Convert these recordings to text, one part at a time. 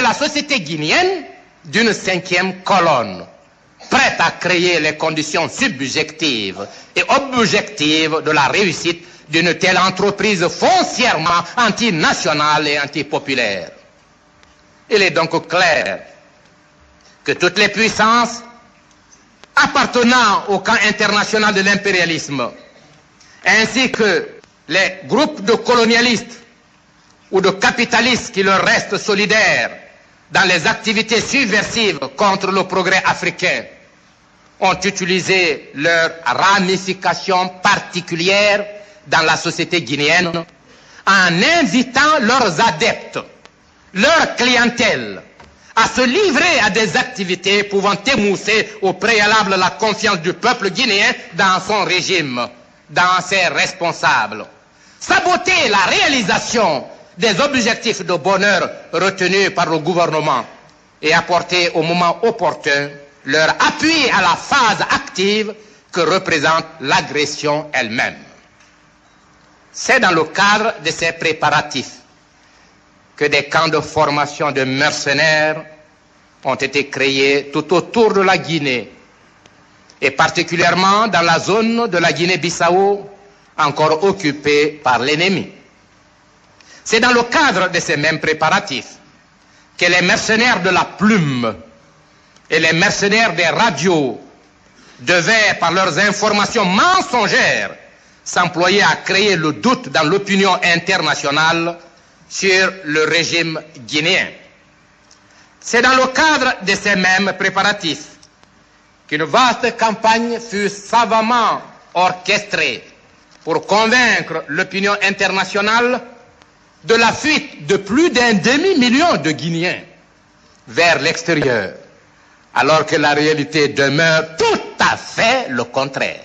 la société guinéenne d'une cinquième colonne, prête à créer les conditions subjectives et objectives de la réussite d'une telle entreprise foncièrement antinationale et antipopulaire. Il est donc clair que toutes les puissances appartenant au camp international de l'impérialisme, ainsi que les groupes de colonialistes ou de capitalistes qui leur restent solidaires dans les activités subversives contre le progrès africain, ont utilisé leurs ramifications particulières dans la société guinéenne en invitant leurs adeptes, leur clientèle, à se livrer à des activités pouvant émousser au préalable la confiance du peuple guinéen dans son régime, dans ses responsables, saboter la réalisation des objectifs de bonheur retenus par le gouvernement et apporter au moment opportun leur appui à la phase active que représente l'agression elle-même. C'est dans le cadre de ces préparatifs que des camps de formation de mercenaires ont été créés tout autour de la Guinée, et particulièrement dans la zone de la Guinée-Bissau, encore occupée par l'ennemi. C'est dans le cadre de ces mêmes préparatifs que les mercenaires de la plume et les mercenaires des radios devaient, par leurs informations mensongères, s'employer à créer le doute dans l'opinion internationale sur le régime guinéen. C'est dans le cadre de ces mêmes préparatifs qu'une vaste campagne fut savamment orchestrée pour convaincre l'opinion internationale de la fuite de plus d'un demi-million de Guinéens vers l'extérieur, alors que la réalité demeure tout à fait le contraire.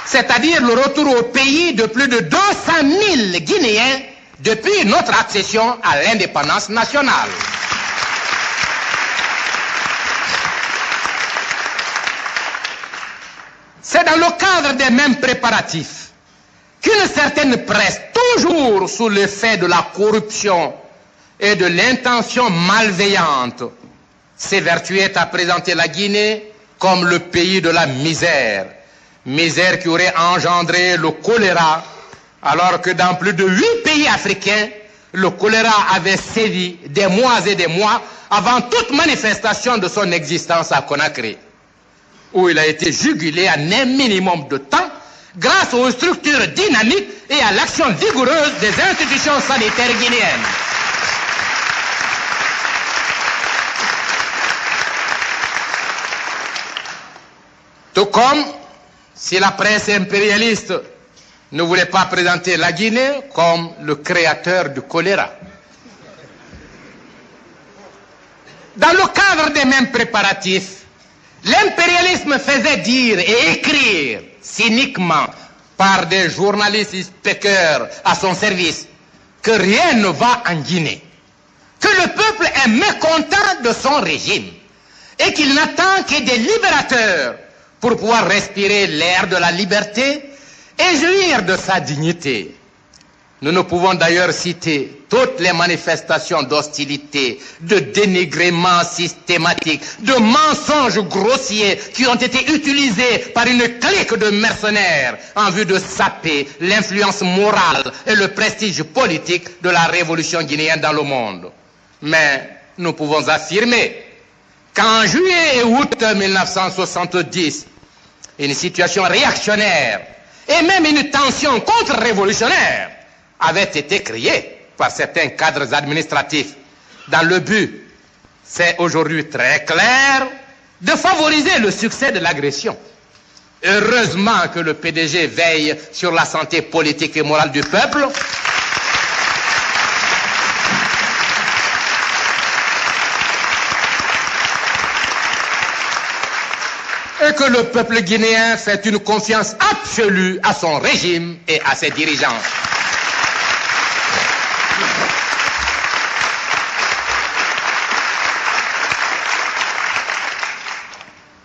C'est-à-dire le retour au pays de plus de 200 000 Guinéens depuis notre accession à l'indépendance nationale. C'est dans le cadre des mêmes préparatifs qu'une certaine presse, toujours sous l'effet de la corruption et de l'intention malveillante, s'évertuait à présenter la Guinée comme le pays de la misère. Misère qui aurait engendré le choléra, alors que dans plus de 8 pays africains, le choléra avait sévi des mois et des mois avant toute manifestation de son existence à Conakry, où il a été jugulé en un minimum de temps grâce aux structures dynamiques et à l'action vigoureuse des institutions sanitaires guinéennes. Tout comme si la presse impérialiste ne voulait pas présenter la Guinée comme le créateur du choléra. Dans le cadre des mêmes préparatifs, l'impérialisme faisait dire et écrire cyniquement par des journalistes inspecteurs à son service que rien ne va en Guinée, que le peuple est mécontent de son régime et qu'il n'attend que des libérateurs pour pouvoir respirer l'air de la liberté et jouir de sa dignité. Nous ne pouvons d'ailleurs citer toutes les manifestations d'hostilité, de dénigrement systématique, de mensonges grossiers qui ont été utilisés par une clique de mercenaires en vue de saper l'influence morale et le prestige politique de la révolution guinéenne dans le monde. Mais nous pouvons affirmer qu'en juillet et août 1970, une situation réactionnaire et même une tension contre-révolutionnaire avait été créée par certains cadres administratifs dans le but, c'est aujourd'hui très clair, de favoriser le succès de l'agression. Heureusement que le PDG veille sur la santé politique et morale du peuple. Et que le peuple guinéen fait une confiance absolue à son régime et à ses dirigeants.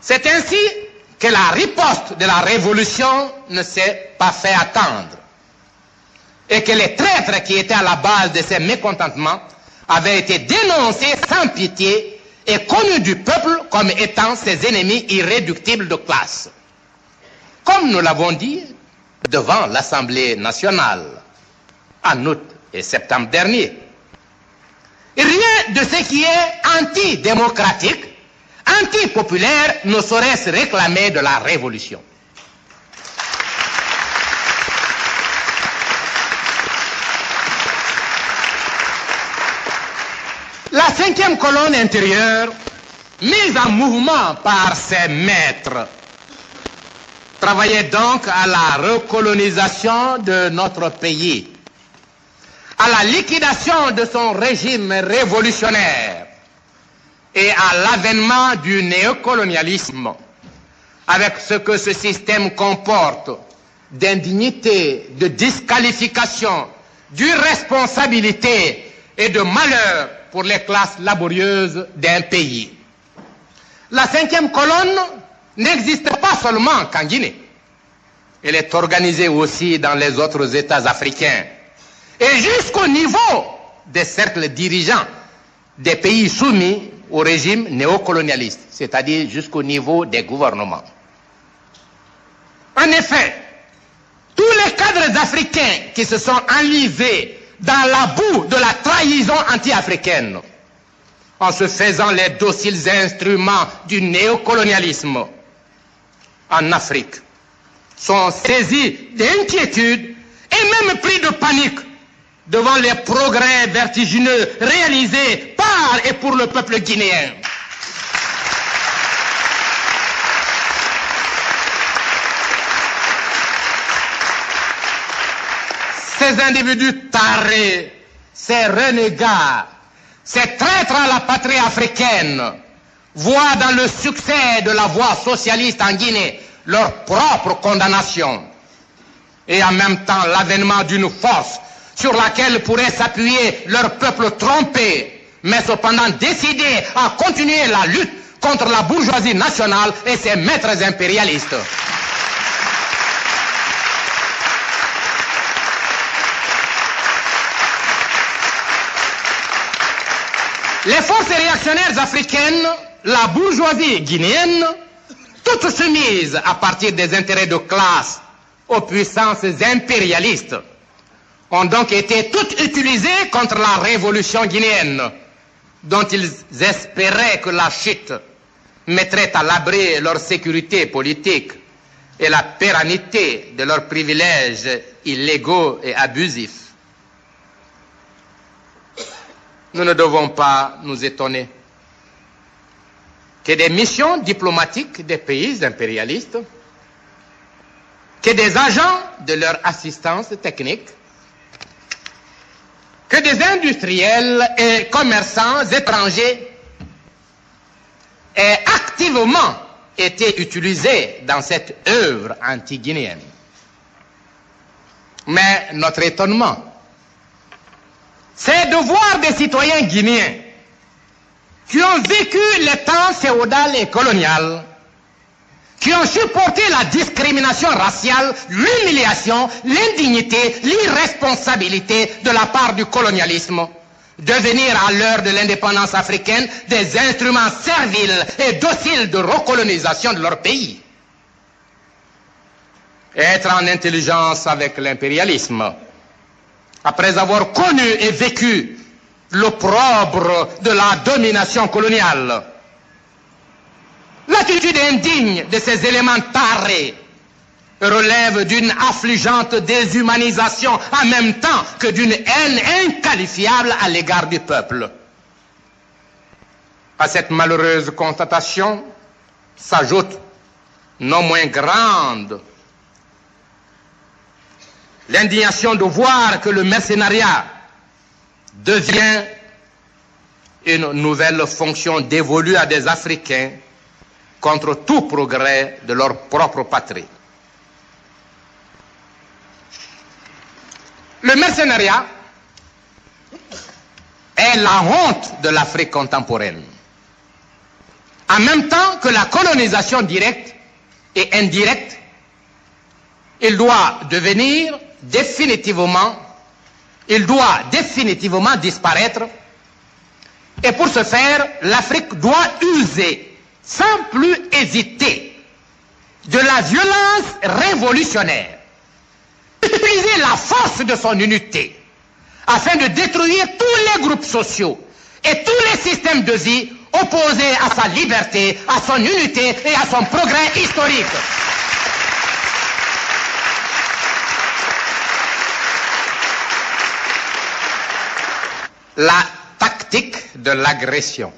C'est ainsi que la riposte de la révolution ne s'est pas fait attendre et que les traîtres qui étaient à la base de ces mécontentements avaient été dénoncés sans pitié et connus du peuple comme étant ses ennemis irréductibles de classe. Comme nous l'avons dit devant l'Assemblée nationale en août et septembre dernier, rien de ce qui est antidémocratique, antipopulaire ne saurait se réclamer de la révolution. La 5e colonne intérieure, mise en mouvement par ses maîtres, travaillait donc à la recolonisation de notre pays, à la liquidation de son régime révolutionnaire et à l'avènement du néocolonialisme, avec ce que ce système comporte d'indignité, de disqualification, d'irresponsabilité et de malheur pour les classes laborieuses d'un pays. La 5e colonne n'existe pas seulement qu'en Guinée. Elle est organisée aussi dans les autres États africains et jusqu'au niveau des cercles dirigeants des pays soumis au régime néocolonialiste, c'est-à-dire jusqu'au niveau des gouvernements. En effet, tous les cadres africains qui se sont enlisés dans la boue de la trahison anti-africaine, en se faisant les dociles instruments du néocolonialisme en Afrique, sont saisis d'inquiétude et même pris de panique devant les progrès vertigineux réalisés par et pour le peuple guinéen. Ces individus tarés, ces renégats, ces traîtres à la patrie africaine voient dans le succès de la voie socialiste en Guinée leur propre condamnation et en même temps l'avènement d'une force sur laquelle pourrait s'appuyer leur peuple trompé, mais cependant décidé à continuer la lutte contre la bourgeoisie nationale et ses maîtres impérialistes. Les forces réactionnaires africaines, la bourgeoisie guinéenne, toutes soumises à partir des intérêts de classe aux puissances impérialistes, ont donc été toutes utilisées contre la révolution guinéenne, dont ils espéraient que la chute mettrait à l'abri leur sécurité politique et la pérennité de leurs privilèges illégaux et abusifs. Nous ne devons pas nous étonner que des missions diplomatiques des pays impérialistes, que des agents de leur assistance technique, que des industriels et commerçants étrangers aient activement été utilisés dans cette œuvre anti-guinéenne. Mais notre étonnement, c'est de voir des citoyens guinéens qui ont vécu les temps féodal et colonial, qui ont supporté la discrimination raciale, l'humiliation, l'indignité, l'irresponsabilité de la part du colonialisme, devenir à l'heure de l'indépendance africaine des instruments serviles et dociles de recolonisation de leur pays. Être en intelligence avec l'impérialisme, après avoir connu et vécu l'opprobre de la domination coloniale. L'attitude indigne de ces éléments tarés relève d'une affligeante déshumanisation en même temps que d'une haine inqualifiable à l'égard du peuple. À cette malheureuse constatation s'ajoute, non moins grande, l'indignation de voir que le mercenariat devient une nouvelle fonction dévolue à des Africains contre tout progrès de leur propre patrie. Le mercenariat est la honte de l'Afrique contemporaine, en même temps que la colonisation directe et indirecte, il doit définitivement disparaître. Et pour ce faire, l'Afrique doit user sans plus hésiter de la violence révolutionnaire, utiliser la force de son unité afin de détruire tous les groupes sociaux et tous les systèmes de vie opposés à sa liberté, à son unité et à son progrès historique. La tactique de l'agression.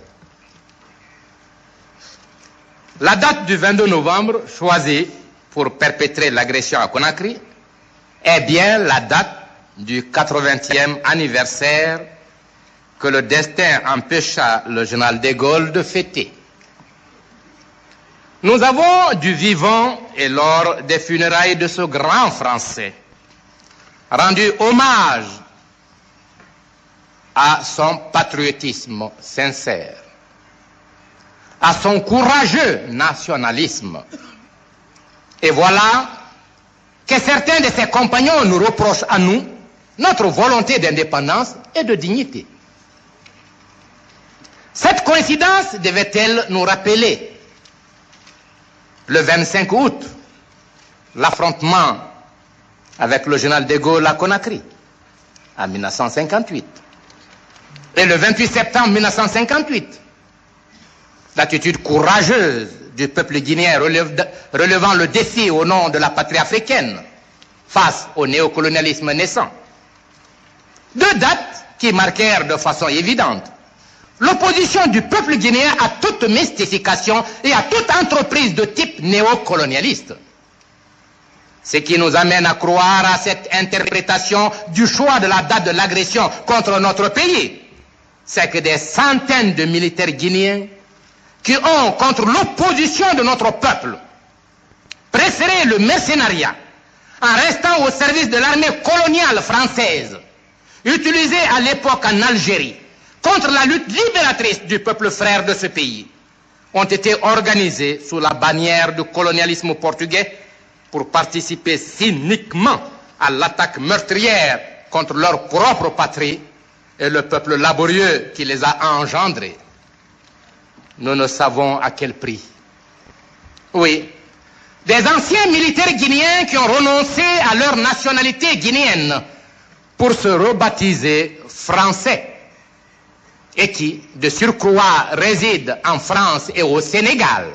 La date du 22 novembre choisie pour perpétrer l'agression à Conakry est bien la date du 80e anniversaire que le destin empêcha le général de Gaulle de fêter. Nous avons du vivant et lors des funérailles de ce grand Français rendu hommage à son patriotisme sincère, à son courageux nationalisme. Et voilà que certains de ses compagnons nous reprochent à nous notre volonté d'indépendance et de dignité. Cette coïncidence devait-elle nous rappeler le 25 août, l'affrontement avec le général de Gaulle à Conakry, en 1958. Et le 28 septembre 1958, l'attitude courageuse du peuple guinéen relevant le défi au nom de la patrie africaine face au néocolonialisme naissant. Deux dates qui marquèrent de façon évidente l'opposition du peuple guinéen à toute mystification et à toute entreprise de type néocolonialiste. Ce qui nous amène à croire à cette interprétation du choix de la date de l'agression contre notre pays, c'est que des centaines de militaires guinéens qui ont, contre l'opposition de notre peuple, préféré le mercenariat en restant au service de l'armée coloniale française, utilisée à l'époque en Algérie, contre la lutte libératrice du peuple frère de ce pays, ont été organisés sous la bannière du colonialisme portugais pour participer cyniquement à l'attaque meurtrière contre leur propre patrie et le peuple laborieux qui les a engendrés. Nous ne savons à quel prix. Oui, des anciens militaires guinéens qui ont renoncé à leur nationalité guinéenne pour se rebaptiser français et qui, de surcroît, résident en France et au Sénégal,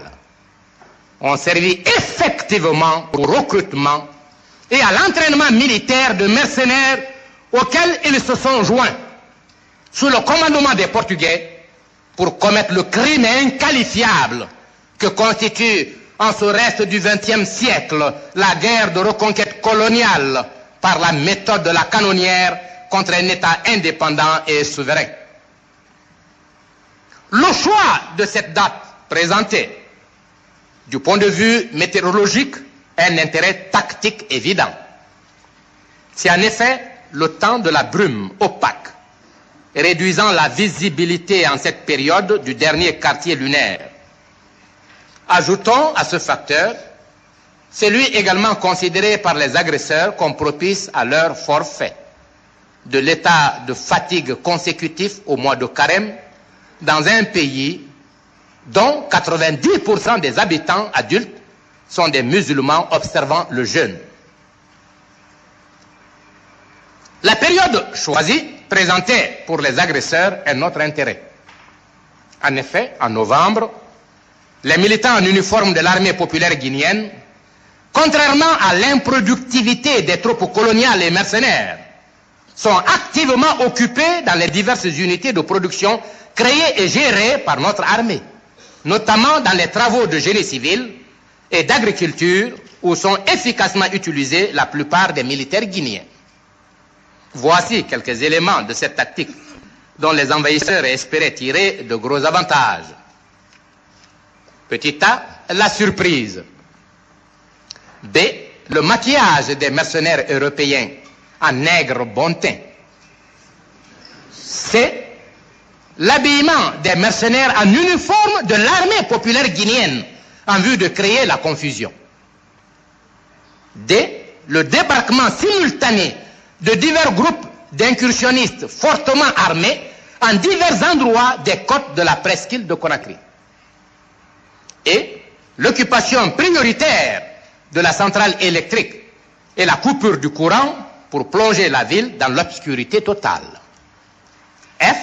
ont servi effectivement au recrutement et à l'entraînement militaire de mercenaires auxquels ils se sont joints sous le commandement des Portugais pour commettre le crime inqualifiable que constitue en ce reste du XXe siècle la guerre de reconquête coloniale par la méthode de la canonnière contre un État indépendant et souverain. Le choix de cette date présentée, du point de vue météorologique, un intérêt tactique évident. C'est en effet le temps de la brume opaque, réduisant la visibilité en cette période du dernier quartier lunaire. Ajoutons à ce facteur celui également considéré par les agresseurs comme propice à leur forfait, de l'état de fatigue consécutif au mois de carême dans un pays dont 90% des habitants adultes sont des musulmans observant le jeûne. La période choisie présentait pour les agresseurs un autre intérêt. En effet, en novembre, les militants en uniforme de l'armée populaire guinéenne, contrairement à l'improductivité des troupes coloniales et mercenaires, sont activement occupés dans les diverses unités de production créées et gérées par notre armée, notamment dans les travaux de génie civil et d'agriculture où sont efficacement utilisés la plupart des militaires guinéens. Voici quelques éléments de cette tactique dont les envahisseurs espéraient tirer de gros avantages. Petit A, la surprise. B, le maquillage des mercenaires européens en nègres bon teint. C, l'habillement des mercenaires en uniforme de l'armée populaire guinéenne en vue de créer la confusion. Dès le débarquement simultané de divers groupes d'incursionnistes fortement armés en divers endroits des côtes de la presqu'île de Conakry. Et l'occupation prioritaire de la centrale électrique et la coupure du courant pour plonger la ville dans l'obscurité totale. F.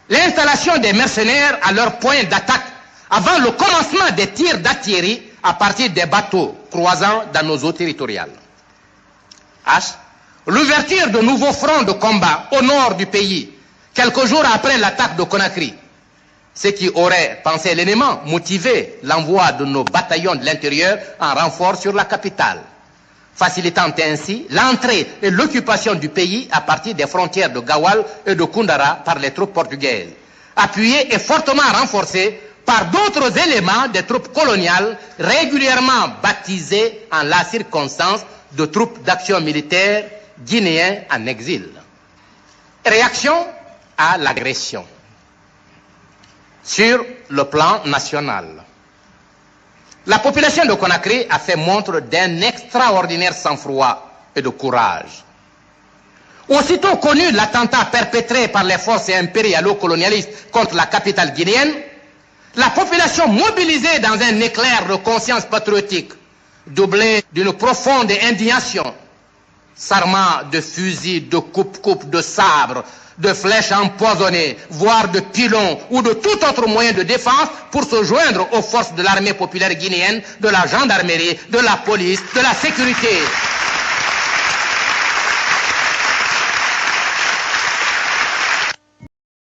L'installation des mercenaires à leur point d'attaque avant le commencement des tirs d'artillerie à partir des bateaux croisant dans nos eaux territoriales. H. L'ouverture de nouveaux fronts de combat au nord du pays, quelques jours après l'attaque de Conakry, ce qui aurait, pensé l'élément, motivé l'envoi de nos bataillons de l'intérieur en renfort sur la capitale, facilitant ainsi l'entrée et l'occupation du pays à partir des frontières de Gawal et de Koundara par les troupes portugaises, appuyées et fortement renforcées par d'autres éléments des troupes coloniales régulièrement baptisées en la circonstance de troupes d'action militaire guinéens en exil. Réaction à l'agression. Sur le plan national, la population de Conakry a fait montre d'un extraordinaire sang-froid et de courage. Aussitôt connu l'attentat perpétré par les forces impérialo-colonialistes contre la capitale guinéenne, la population mobilisée dans un éclair de conscience patriotique, doublé d'une profonde indignation, s'armant de fusils, de coupe-coupe, de sabres, de flèches empoisonnées, voire de pilons ou de tout autre moyen de défense pour se joindre aux forces de l'armée populaire guinéenne, de la gendarmerie, de la police, de la sécurité